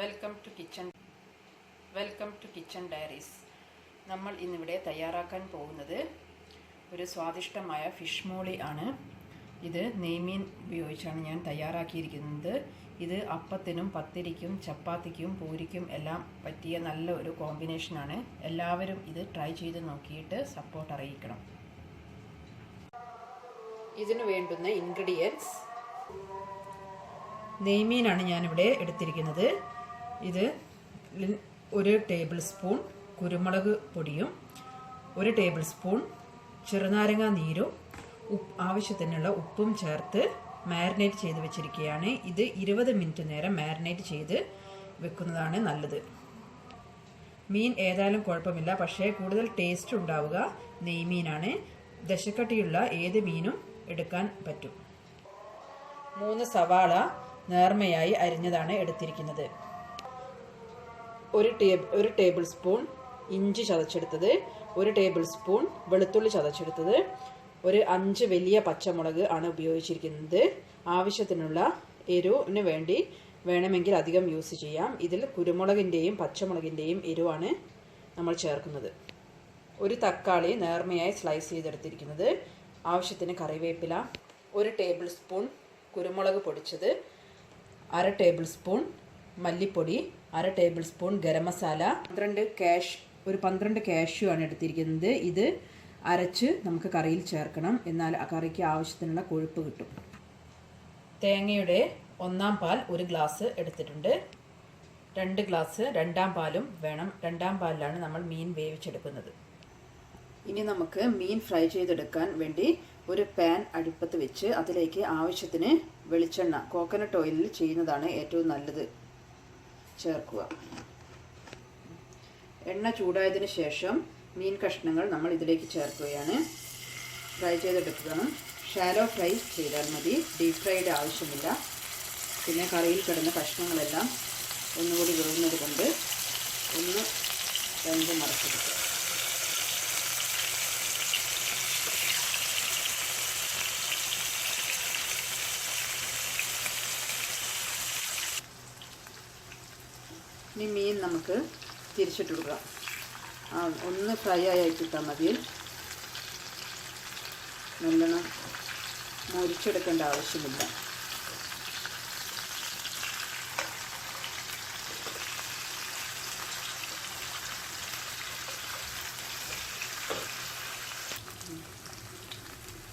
Welcome to kitchen diaries. നമ്മൾ ഇന്നിവിടെ തയ്യാറാക്കാൻ പോകുന്നത് ഒരു സ്വാദിഷ്ടമായ ഫിഷ് മോളി ആണ്. ഇത് നെയ്മീൻ ഉപയോഗിച്ചാണ് ഞാൻ തയ്യാറാക്കിയിരിക്കുന്നത്. ഇത് അപ്പത്തിനും പത്തിരിക്കും ചപ്പാത്തിക്കും പൂരിക്കും എല്ലാം പറ്റിയ നല്ല ഒരു കോമ്പിനേഷനാണ്. എല്ലാവരും ഇത് ട്രൈ ചെയ്ത് നോക്കിയിട്ട് സപ്പോർട്ട് അറിയിക്കണം. ഇതിനു വേണ്ടുന്ന ഇൻഗ്രീഡിയൻസ്: നെയ്മീനാണ് ഞാനിവിടെ എടുത്തിരിക്കുന്നത്. ഇത് 1 ടേബിൾ സ്പൂൺ കുരുമുളക് പൊടിയും 1 ടേബിൾ സ്പൂൺ ചെറുനാരങ്ങ നീരും ആവശ്യത്തിനുള്ള ഉപ്പും ചേർത്ത് മാരിനേറ്റ് ചെയ്ത് വെച്ചിരിക്കുകയാണ്. ഇത് 20 മിനിറ്റ് നേരം മാരിനേറ്റ് ചെയ്ത് വെക്കുന്നതാണ് നല്ലത്. മീൻ ഏതായാലും കുഴപ്പമില്ല, പക്ഷേ കൂടുതൽ ടേസ്റ്റ് ഉണ്ടാവുക നെയ്മീനാണ്. ദശക്കട്ടിയുള്ള ഏത് മീനും എടുക്കാൻ പറ്റും. 3 സവാള നേർമയായി അരിഞ്ഞതാണ് എടുത്തിരിക്കുന്നത്. 1 ടേബിൾ സ്പൂൺ ഇഞ്ചി ചതച്ചെടുത്തത്, 1 ടേബിൾ സ്പൂൺ വെളുത്തുള്ളി ചതച്ചെടുത്തത്, 5 വലിയ പച്ചമുളക് ആണ് ഉപയോഗിച്ചിരിക്കുന്നത്. ആവശ്യത്തിനുള്ള എരിവിന് വേണ്ടി വേണമെങ്കിൽ അധികം യൂസ് ചെയ്യാം. ഇതിൽ കുരുമുളകിൻ്റെയും പച്ചമുളകിൻ്റെയും എരിവാണ് നമ്മൾ ചേർക്കുന്നത്. 1 തക്കാളി നേർമയായി സ്ലൈസ് ചെയ്തെടുത്തിരിക്കുന്നത്, ആവശ്യത്തിന് കറിവേപ്പില, 1 ടേബിൾ സ്പൂൺ കുരുമുളക് പൊടിച്ചത്, 1/2 ടേബിൾ സ്പൂൺ മല്ലിപ്പൊടി, 1/2 table spoon garam masala, 12 cashew ആണ് എടുത്തിരിക്കുന്നത്. ഇത് അരച്ച് നമുക്ക് കറിയിൽ ചേർക്കണം, എന്നാൽ ആ കറിക്ക് ആവശ്യത്തിനുള്ള കൊഴുപ്പ് കിട്ടും. തേങ്ങയുടെ 1-ാം പാൽ 1 ഗ്ലാസ് എടുത്തിട്ടുണ്ട്. 2 ഗ്ലാസ് 2-ാം പാലും വേണം. 2-ാം പാലിലാണ് നമ്മൾ മീൻ വേവിച്ചെടുക്കുന്നത്. ഇനി നമുക്ക് മീൻ ഫ്രൈ ചെയ്തെടുക്കാൻ വേണ്ടി ഒരു പാൻ അടുപ്പത്ത് വെച്ച് അതിലേക്ക് ആവശ്യത്തിന് വെളിച്ചെണ്ണ, കോക്കനട്ട് ഓയിലിൽ ചെയ്യുന്നതാണ് ഏറ്റവും നല്ലത്, ചേർക്കുക. എണ്ണ ചൂടായതിനു ശേഷം മീൻ കഷ്ണങ്ങൾ നമ്മൾ ഇതിലേക്ക് ചേർക്കുകയാണ്. ഫ്രൈ ചെയ്തെടുക്കണം. ഷാലോ ഫ്രൈ ചെയ്താൽ മതി, ഡീപ് ഫ്രൈഡ് ആവശ്യമില്ല. പിന്നെ കറിയിൽ കിടന്ന കഷ്ണങ്ങളെല്ലാം ഒന്നുകൂടി വേവുന്നത് കൊണ്ട് ഒന്ന് രണ്ട് മറച്ചെടുക്കുക. ഇനി മീൻ നമുക്ക് തിരിച്ചിട്ട് കൊടുക്കാം. ഒന്ന് ഫ്രൈ ആയി കിട്ടാൽ മതി. നല്ലോണം മുരിച്ചെടുക്കേണ്ട ആവശ്യമില്ല.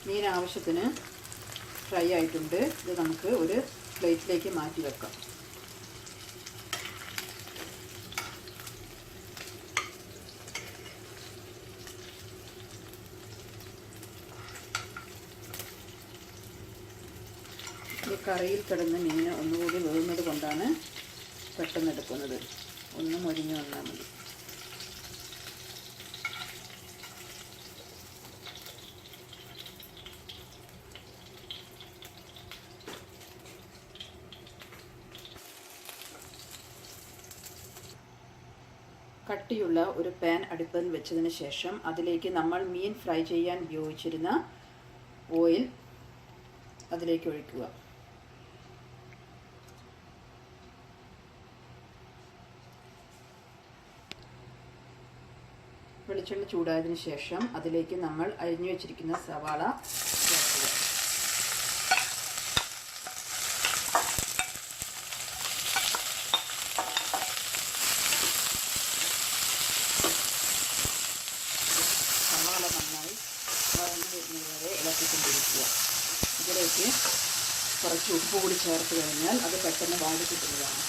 മീൻ ആവശ്യത്തിന് ഫ്രൈ ആയിട്ടുണ്ട്. ഇത് നമുക്ക് ഒരു പ്ലേറ്റിലേക്ക് മാറ്റി വെക്കാം. ഈ കറിയിൽ കിടന്ന മീൻ ഒന്നുകൂടി വേവുന്നത് കൊണ്ടാണ് പെട്ടെന്ന് എടുക്കുന്നത്. ഒന്ന് മൊരിഞ്ഞു വന്നാൽ മതി. കട്ടിയുള്ള ഒരു പാൻ അടുപ്പിൽ വെച്ചതിന് ശേഷം അതിലേക്ക് നമ്മൾ മീൻ ഫ്രൈ ചെയ്യാൻ ഉപയോഗിച്ചിരുന്ന ഓയിൽ അതിലേക്ക് ഒഴിക്കുക. വെളിച്ചെണ്ണ ചൂടായതിനു ശേഷം അതിലേക്ക് നമ്മൾ അരിഞ്ഞു വെച്ചിരിക്കുന്ന സവാള ചേർക്കുക. സവാള നന്നായി വഴന്നു വരുന്നത് വരെ ഇളക്കിക്കൊണ്ടിരിക്കുക. ഇതിലേക്ക് കുറച്ച് ഉപ്പ് കൂടി ചേർത്ത് കഴിഞ്ഞാൽ അത് പെട്ടെന്ന് വാടി കിട്ടുന്നതാണ്.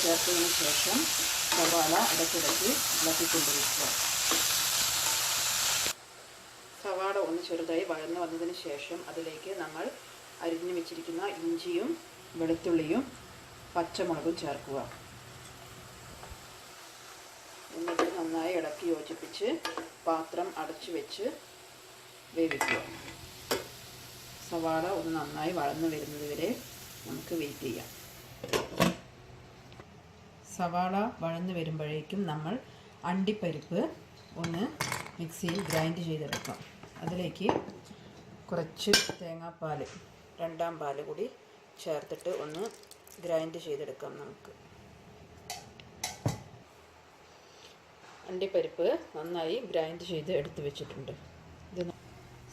ചേർത്തതിന് ശേഷം സവാള ഇടയ്ക്കിടയ്ക്ക് ഇളക്കിക്കൊണ്ടിരിക്കുക. സവാള ഒന്ന് ചെറുതായി വഴന്നു വന്നതിന് ശേഷം അതിലേക്ക് നമ്മൾ അരിഞ്ഞു വെച്ചിരിക്കുന്ന ഇഞ്ചിയും വെളുത്തുള്ളിയും പച്ചമുളകും ചേർക്കുക. എന്നിട്ട് നന്നായി ഇളക്കി യോജിപ്പിച്ച് പാത്രം അടച്ചു വെച്ച് വേവിക്കുക. സവാള ഒന്ന് നന്നായി വഴന്നു വരുന്നത് വരെ നമുക്ക് വെയിറ്റ് ചെയ്യാം. സവാള വഴന്നു വരുമ്പോഴേക്കും നമ്മൾ അണ്ടിപ്പരിപ്പ് ഒന്ന് മിക്സിയിൽ ഗ്രൈൻഡ് ചെയ്തെടുക്കാം. അതിലേക്ക് കുറച്ച് തേങ്ങാപ്പാൽ, രണ്ടാം പാൽ കൂടി ചേർത്തിട്ട് ഒന്ന് ഗ്രൈൻഡ് ചെയ്തെടുക്കാം. നമുക്ക് അണ്ടിപ്പരിപ്പ് നന്നായി ഗ്രൈൻഡ് ചെയ്ത് എടുത്ത് വെച്ചിട്ടുണ്ട്. ഇത്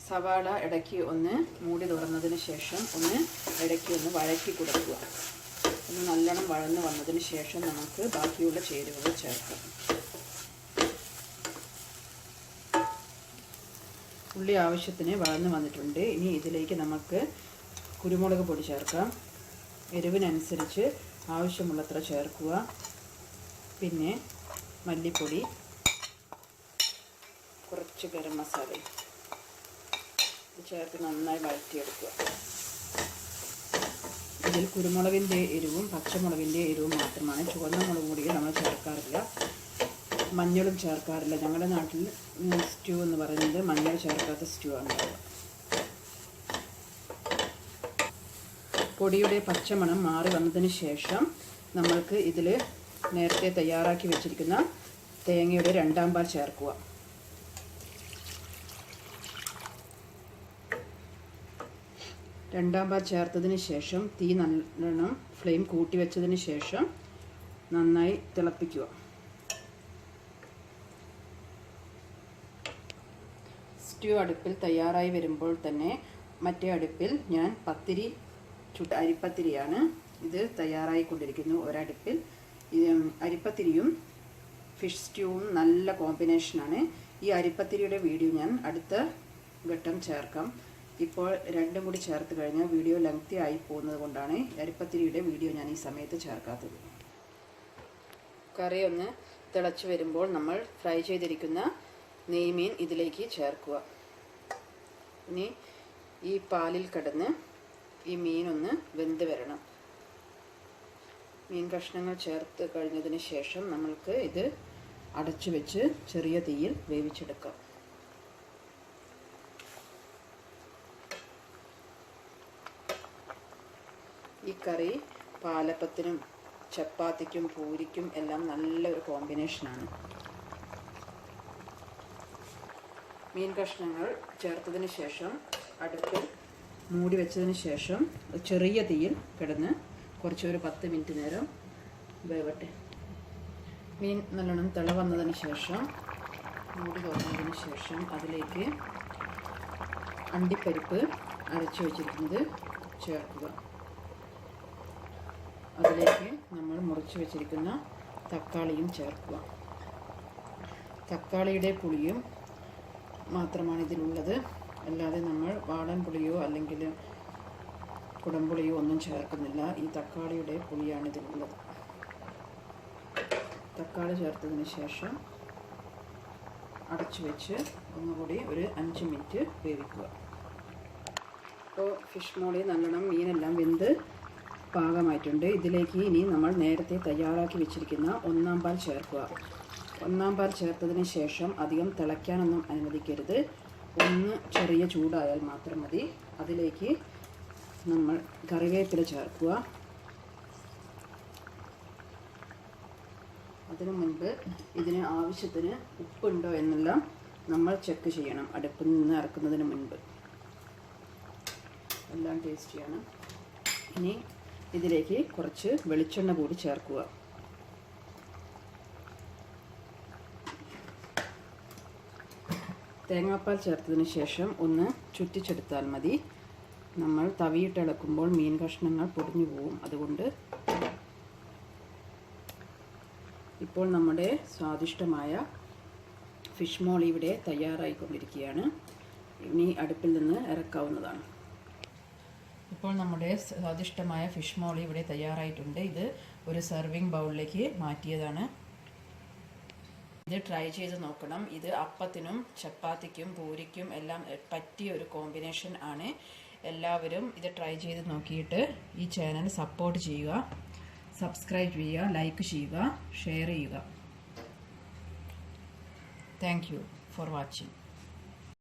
സവാള ഇടയ്ക്ക് ഒന്ന് മൂടി തുറന്നതിന് ശേഷം ഒന്ന് ഇടയ്ക്ക് ഒന്ന് വഴറ്റി കൊടുക്കുക. ഒന്ന് നല്ലോണം വഴന്ന് വന്നതിന് ശേഷം നമുക്ക് ബാക്കിയുള്ള ചേരുവകൾ ചേർക്കാം. ഉള്ളി ആവശ്യത്തിന് വഴന്ന് വന്നിട്ടുണ്ട്. ഇനി ഇതിലേക്ക് നമുക്ക് കുരുമുളക് പൊടി ചേർക്കാം. എരിവിനനുസരിച്ച് ആവശ്യമുള്ളത്ര ചേർക്കുക. പിന്നെ മല്ലിപ്പൊടി, കുറച്ച് ഗരം മസാല ഇത് ചേർത്ത് നന്നായി വഴറ്റിയെടുക്കുക. ഇതിൽ കുരുമുളകിൻ്റെ എരിവും പച്ചമുളകിൻ്റെ എരിവും മാത്രമാണ്. ചുവന്ന മുളക് പൊടി നമ്മൾ ചേർക്കാറില്ല, മഞ്ഞളും ചേർക്കാറില്ല. ഞങ്ങളുടെ നാട്ടിൽ സ്റ്റ്യൂ എന്ന് പറയുന്നത് മഞ്ഞൾ ചേർക്കാത്ത സ്റ്റ്യൂ ആണ്. പൊടിയുടെ പച്ചമണം മാറി വന്നതിന് ശേഷം നമ്മൾക്ക് ഇതിൽ നേരത്തെ തയ്യാറാക്കി വെച്ചിരിക്കുന്ന തേങ്ങയുടെ രണ്ടാം പാൽ ചേർക്കുക. രണ്ടാം പാൽ ചേർത്തതിന് ശേഷം തീ നല്ലോണം ഫ്ലെയിം കൂട്ടി വെച്ചതിന് ശേഷം നന്നായി തിളപ്പിക്കുക. സ്റ്റ്യൂ അടുപ്പിൽ തയ്യാറായി വരുമ്പോൾ തന്നെ മറ്റേ അടുപ്പിൽ ഞാൻ അരിപ്പത്തിരിയാണ് ഇത് തയ്യാറായിക്കൊണ്ടിരിക്കുന്നു. ഒരടുപ്പിൽ അരിപ്പത്തിരിയും ഫിഷ് സ്റ്റ്യൂവും നല്ല കോമ്പിനേഷനാണ്. ഈ അരിപ്പത്തിരിയുടെ വീഡിയോ ഞാൻ അടുത്ത ഘട്ടം ചേർക്കാം. ഇപ്പോൾ രണ്ടും കൂടി ചേർത്ത് കഴിഞ്ഞാൽ വീഡിയോ ലെങ്തി ആയി പോകുന്നത് കൊണ്ടാണ് അരിപ്പത്തിരിയുടെ വീഡിയോ ഞാൻ ഈ സമയത്ത് ചേർക്കാത്തത്. കറി ഒന്ന് തിളച്ച് വരുമ്പോൾ നമ്മൾ ഫ്രൈ ചെയ്തിരിക്കുന്ന നെയ്മീൻ ഇതിലേക്ക് ചേർക്കുക. ഇനി ഈ പാലിൽ കിടന്ന് ഈ മീനൊന്ന് വെന്ത് വരണം. മീൻ കഷ്ണങ്ങൾ ചേർത്ത് കഴിഞ്ഞതിന് ശേഷം നമ്മൾക്ക് ഇത് അടച്ചു വെച്ച് ചെറിയ തീയിൽ വേവിച്ചെടുക്കാം. ഈ കറി പാലപ്പത്തിനും ചപ്പാത്തിക്കും പൂരിക്കും എല്ലാം നല്ലൊരു കോമ്പിനേഷനാണ്. മീൻ കഷ്ണങ്ങൾ ചേർത്തതിന് ശേഷം അടുപ്പിൽ മൂടി വെച്ചതിന് ശേഷം ചെറിയ തീയിൽ കിടന്ന് കുറച്ചൊരു 10 മിനിറ്റ് നേരം വേവട്ടെ. മീൻ നല്ലോണം തിള വന്നതിന് ശേഷം മൂടി തുറന്നതിന് ശേഷം അതിലേക്ക് അണ്ടിപ്പരിപ്പ് അരച്ചു വെച്ചിരിക്കുന്നത് ചേർക്കുക. അതിലേക്ക് നമ്മൾ മുറിച്ച് വെച്ചിരിക്കുന്ന തക്കാളിയും ചേർക്കുക. തക്കാളിയുടെ പുളിയും മാത്രമാണ് ഇതിലുള്ളത്, അല്ലാതെ നമ്മൾ വാളൻ പുളിയോ അല്ലെങ്കിൽ കുടംപുളിയോ ഒന്നും ചേർക്കുന്നില്ല. ഈ തക്കാളിയുടെ പുളിയാണ് ഇതിലുള്ളത്. തക്കാളി ചേർത്തതിന് ശേഷം അടച്ചു വെച്ച് ഒന്നുകൂടി ഒരു 5 മിനിറ്റ് വേവിക്കുക. അപ്പോൾ ഫിഷ് മോളി നല്ലോണം മീനെല്ലാം വെന്ത് പാകമായിട്ടുണ്ട്. ഇതിലേക്ക് ഇനി നമ്മൾ നേരത്തെ തയ്യാറാക്കി വെച്ചിരിക്കുന്ന ഒന്നാം പാൽ ചേർക്കുക. ഒന്നാം പാൽ ചേർത്തതിന് ശേഷം അധികം തിളയ്ക്കാനൊന്നും അനുവദിക്കരുത്. ഒന്ന് ചെറിയ ചൂടായാൽ മാത്രം മതി. അതിലേക്ക് നമ്മൾ കറിവേപ്പില ചേർക്കുക. അതിനു മുൻപ് ഇതിന് ആവശ്യത്തിന് ഉപ്പുണ്ടോ എന്നെല്ലാം നമ്മൾ ചെക്ക് ചെയ്യണം അടുപ്പിൽ നിന്ന് ഇറക്കുന്നതിന് മുൻപ്. എല്ലാം ടേസ്റ്റിയാണ്. ഇനി ഇതിലേക്ക് കുറച്ച് വെളിച്ചെണ്ണ കൂടി ചേർക്കുക. തേങ്ങാപ്പാൽ ചേർത്തതിന് ശേഷം ഒന്ന് ചുറ്റിച്ചെടുത്താൽ മതി. നമ്മൾ തവിയിട്ട് ഇളക്കുമ്പോൾ മീൻ കഷ്ണങ്ങൾ പൊടിഞ്ഞു പോവും. അതുകൊണ്ട് ഇപ്പോൾ നമ്മുടെ സ്വാദിഷ്ടമായ ഫിഷ് മോളി ഇവിടെ തയ്യാറായിക്കൊണ്ടിരിക്കുകയാണ്. ഇനി അടുപ്പിൽ നിന്ന് ഇറക്കാവുന്നതാണ്. ഇപ്പോൾ നമ്മുടെ സ്വാദിഷ്ടമായ ഫിഷ് മോളി ഇവിടെ തയ്യാറായിട്ടുണ്ട്. ഇത് ഒരു സെർവിങ് ബൗളിലേക്ക് മാറ്റിയതാണ്. ഇത് ട്രൈ ചെയ്ത് നോക്കണം. ഇത് അപ്പത്തിനും ചപ്പാത്തിക്കും പൂരിക്കും എല്ലാം പറ്റിയ ഒരു കോമ്പിനേഷൻ ആണ്. എല്ലാവരും ഇത് ട്രൈ ചെയ്ത് നോക്കിയിട്ട് ഈ ചാനൽ സപ്പോർട്ട് ചെയ്യുക, സബ്സ്ക്രൈബ് ചെയ്യുക, ലൈക്ക് ചെയ്യുക, ഷെയർ ചെയ്യുക. Thank you for watching.